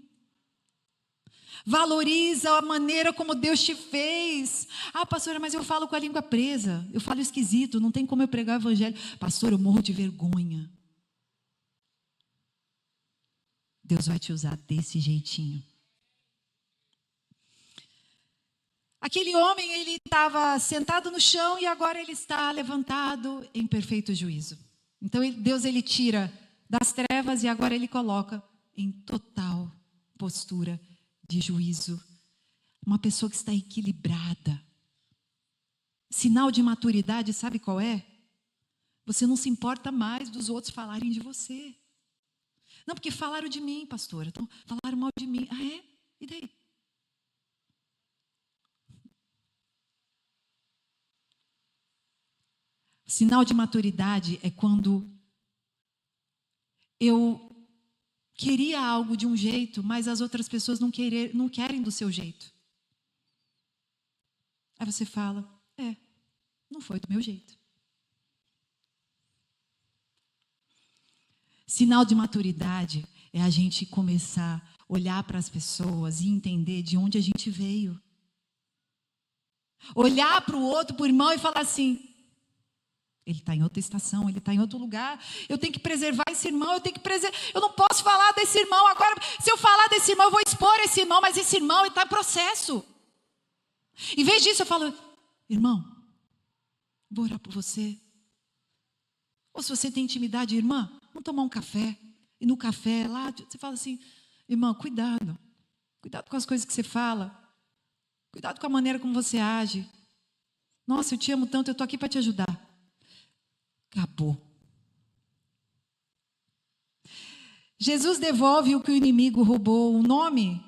Speaker 1: Valoriza a maneira como Deus te fez. Ah, pastora, mas eu falo com a língua presa. Eu falo esquisito, não tem como eu pregar o evangelho. Pastor, eu morro de vergonha. Deus vai te usar desse jeitinho. Aquele homem, ele estava sentado no chão e agora ele está levantado em perfeito juízo. Então, Deus, ele tira das trevas e agora ele coloca em total postura de juízo. Uma pessoa que está equilibrada. Sinal de maturidade, sabe qual é? Você não se importa mais dos outros falarem de você. Não, porque falaram de mim, pastora. Então, falaram mal de mim. Ah, é? E daí? Sinal de maturidade é quando eu queria algo de um jeito, mas as outras pessoas não querem do seu jeito. Aí você fala, não foi do meu jeito. Sinal de maturidade é a gente começar a olhar para as pessoas e entender de onde a gente veio. Olhar para o outro, para o irmão e falar assim, ele está em outra estação, ele está em outro lugar. Eu tenho que preservar esse irmão, eu não posso falar desse irmão agora. Se eu falar desse irmão, eu vou expor esse irmão, mas esse irmão está em processo. Em vez disso, eu falo, irmão, vou orar por você. Ou se você tem intimidade, irmã, vamos tomar um café. E no café, lá, você fala assim, irmão, cuidado. Cuidado com as coisas que você fala. Cuidado com a maneira como você age. Nossa, eu te amo tanto, eu estou aqui para te ajudar. Acabou. Jesus devolve o que o inimigo roubou. O nome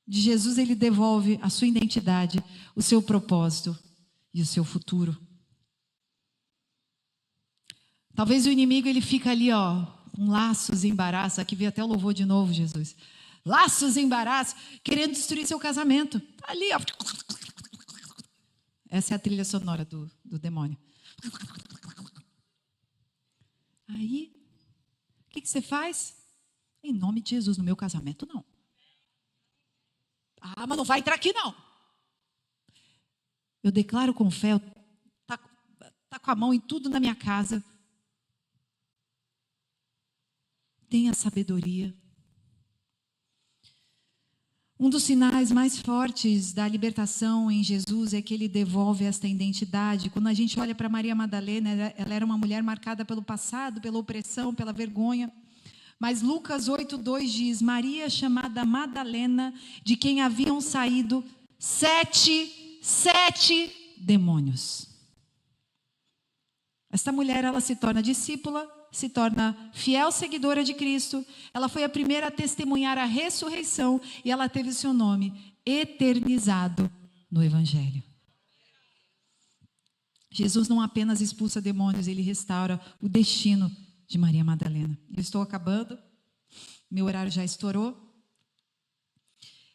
Speaker 1: de Jesus, ele devolve a sua identidade, o seu propósito e o seu futuro. Talvez o inimigo, ele fica ali, com laços e embaraços. Aqui veio até o louvor de novo, Jesus. Laços e embaraços, querendo destruir seu casamento. Tá ali, ó. Essa é a trilha sonora do demônio. Aí, o que você faz? Em nome de Jesus, no meu casamento, não. Ah, mas não vai entrar aqui, não. Eu declaro com fé, tá com a mão em tudo na minha casa. Tenha sabedoria. Um dos sinais mais fortes da libertação em Jesus é que ele devolve esta identidade. Quando a gente olha para Maria Madalena, ela era uma mulher marcada pelo passado, pela opressão, pela vergonha. Mas Lucas 8:2 diz, Maria chamada Madalena, de quem haviam saído sete demônios. Esta mulher, ela se torna discípula, se torna fiel seguidora de Cristo. Ela foi a primeira a testemunhar a ressurreição e ela teve seu nome eternizado no Evangelho. Jesus não apenas expulsa demônios, ele restaura o destino de Maria Madalena. Eu estou acabando, meu horário já estourou.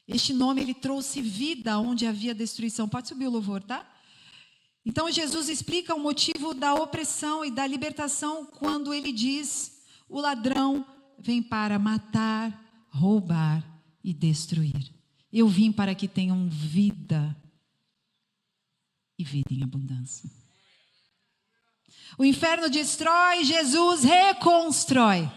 Speaker 1: Este nome, ele trouxe vida onde havia destruição. Pode subir o louvor, tá? Então, Jesus explica o motivo da opressão e da libertação quando ele diz, o ladrão vem para matar, roubar e destruir. Eu vim para que tenham vida e vida em abundância. O inferno destrói, Jesus reconstrói.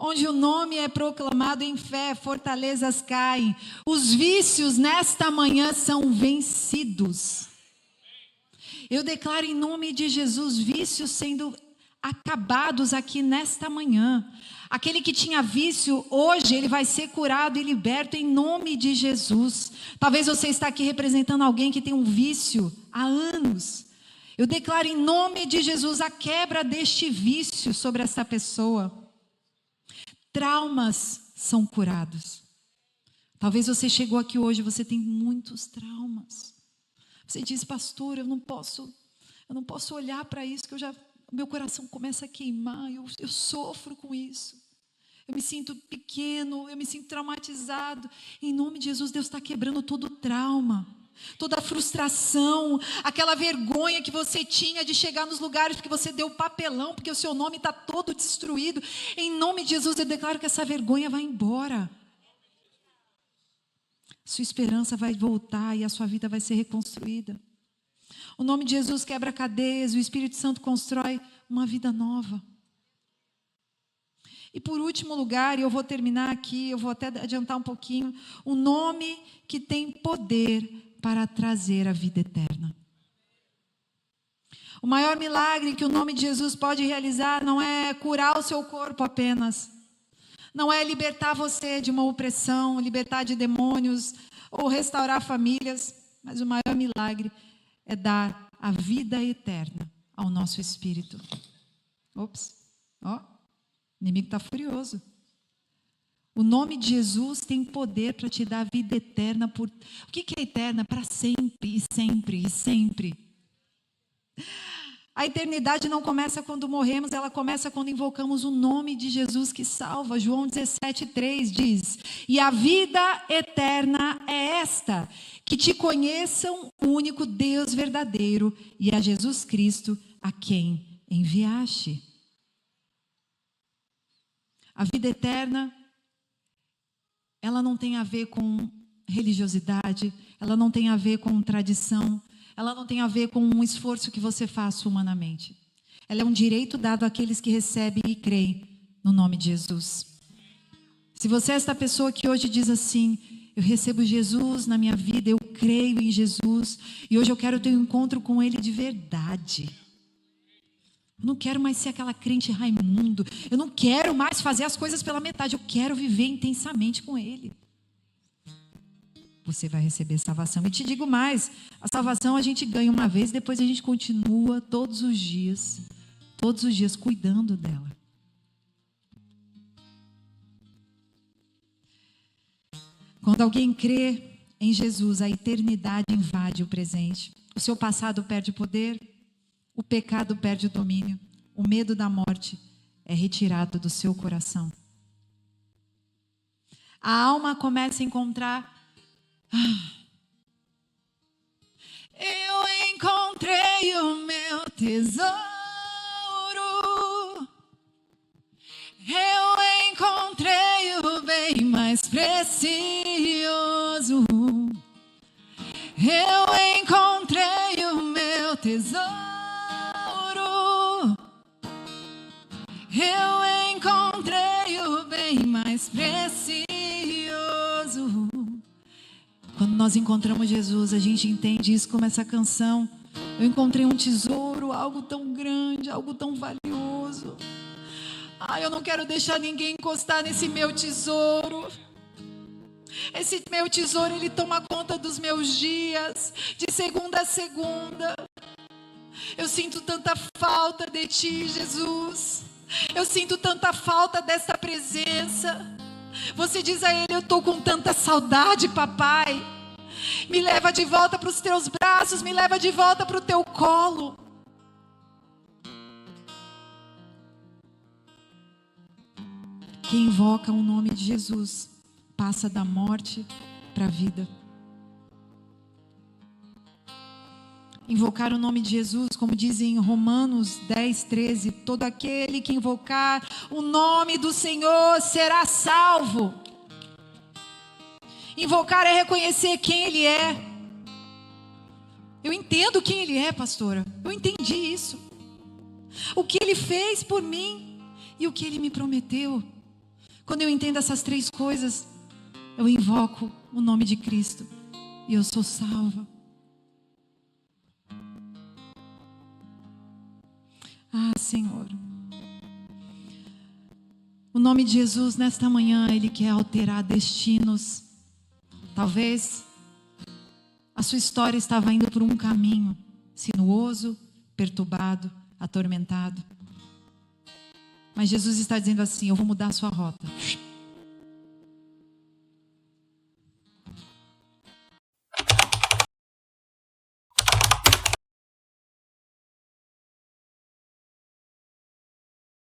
Speaker 1: Onde o nome é proclamado em fé, fortalezas caem. Os vícios nesta manhã são vencidos. Eu declaro em nome de Jesus, vícios sendo acabados aqui nesta manhã. Aquele que tinha vício, hoje ele vai ser curado e liberto em nome de Jesus. Talvez você está aqui representando alguém que tem um vício há anos. Eu declaro em nome de Jesus a quebra deste vício sobre essa pessoa. Traumas são curados. Talvez você chegou aqui hoje, você tem muitos traumas. Você diz, pastor, eu não posso olhar para isso, que meu coração começa a queimar, eu sofro com isso. Eu me sinto pequeno, eu me sinto traumatizado. Em nome de Jesus, Deus está quebrando todo o trauma, toda a frustração, aquela vergonha que você tinha de chegar nos lugares porque você deu papelão, porque o seu nome está todo destruído. Em nome de Jesus, eu declaro que essa vergonha vai embora. Sua esperança vai voltar e a sua vida vai ser reconstruída. O nome de Jesus quebra cadeias, o Espírito Santo constrói uma vida nova. E por último lugar, e eu vou terminar aqui, eu vou até adiantar um pouquinho, o nome que tem poder para trazer a vida eterna. O maior milagre que o nome de Jesus pode realizar não é curar o seu corpo apenas, não é libertar você de uma opressão, libertar de demônios ou restaurar famílias, mas o maior milagre é dar a vida eterna ao nosso espírito. Ops, ó. O inimigo está furioso. O nome de Jesus tem poder para te dar vida eterna. O que é eterna? Para sempre, e sempre, e sempre. A eternidade não começa quando morremos, ela começa quando invocamos o nome de Jesus que salva. João 17,3 diz: e a vida eterna é esta, que te conheçam o único Deus verdadeiro e a Jesus Cristo a quem enviaste. A vida eterna, ela não tem a ver com religiosidade, ela não tem a ver com tradição, ela não tem a ver com um esforço que você faça humanamente. Ela é um direito dado àqueles que recebem e creem no nome de Jesus. Se você é esta pessoa que hoje diz assim, eu recebo Jesus na minha vida, eu creio em Jesus, e hoje eu quero ter um encontro com Ele de verdade. Eu não quero mais ser aquela crente Raimundo. Eu não quero mais fazer as coisas pela metade. Eu quero viver intensamente com Ele. Você vai receber salvação. E te digo mais, a salvação a gente ganha uma vez, depois a gente continua todos os dias cuidando dela. Quando alguém crê em Jesus, a eternidade invade o presente. O seu passado perde poder. O pecado perde o domínio, o medo da morte é retirado do seu coração. A alma começa a encontrar... eu encontrei o meu tesouro, eu encontrei o bem mais precioso, eu encontrei o meu tesouro. Eu encontrei o bem mais precioso. Quando nós encontramos Jesus, a gente entende isso como essa canção. Eu encontrei um tesouro, algo tão grande, algo tão valioso. Eu não quero deixar ninguém encostar nesse meu tesouro. Esse meu tesouro, ele toma conta dos meus dias, de segunda a segunda. Eu sinto tanta falta de Ti, Jesus. Eu sinto tanta falta dessa presença. Você diz a Ele, eu estou com tanta saudade, papai. Me leva de volta para os Teus braços, me leva de volta para o Teu colo. Quem invoca o nome de Jesus passa da morte para a vida. Invocar o nome de Jesus, como dizem em Romanos 10:13, todo aquele que invocar o nome do Senhor será salvo. Invocar é reconhecer quem Ele é. Eu entendo quem Ele é, pastora. Eu entendi isso. O que Ele fez por mim e o que Ele me prometeu. Quando eu entendo essas três coisas, eu invoco o nome de Cristo e eu sou salva. Senhor, o nome de Jesus nesta manhã, Ele quer alterar destinos. Talvez a sua história estava indo por um caminho sinuoso, perturbado, atormentado. Mas Jesus está dizendo assim, eu vou mudar a sua rota.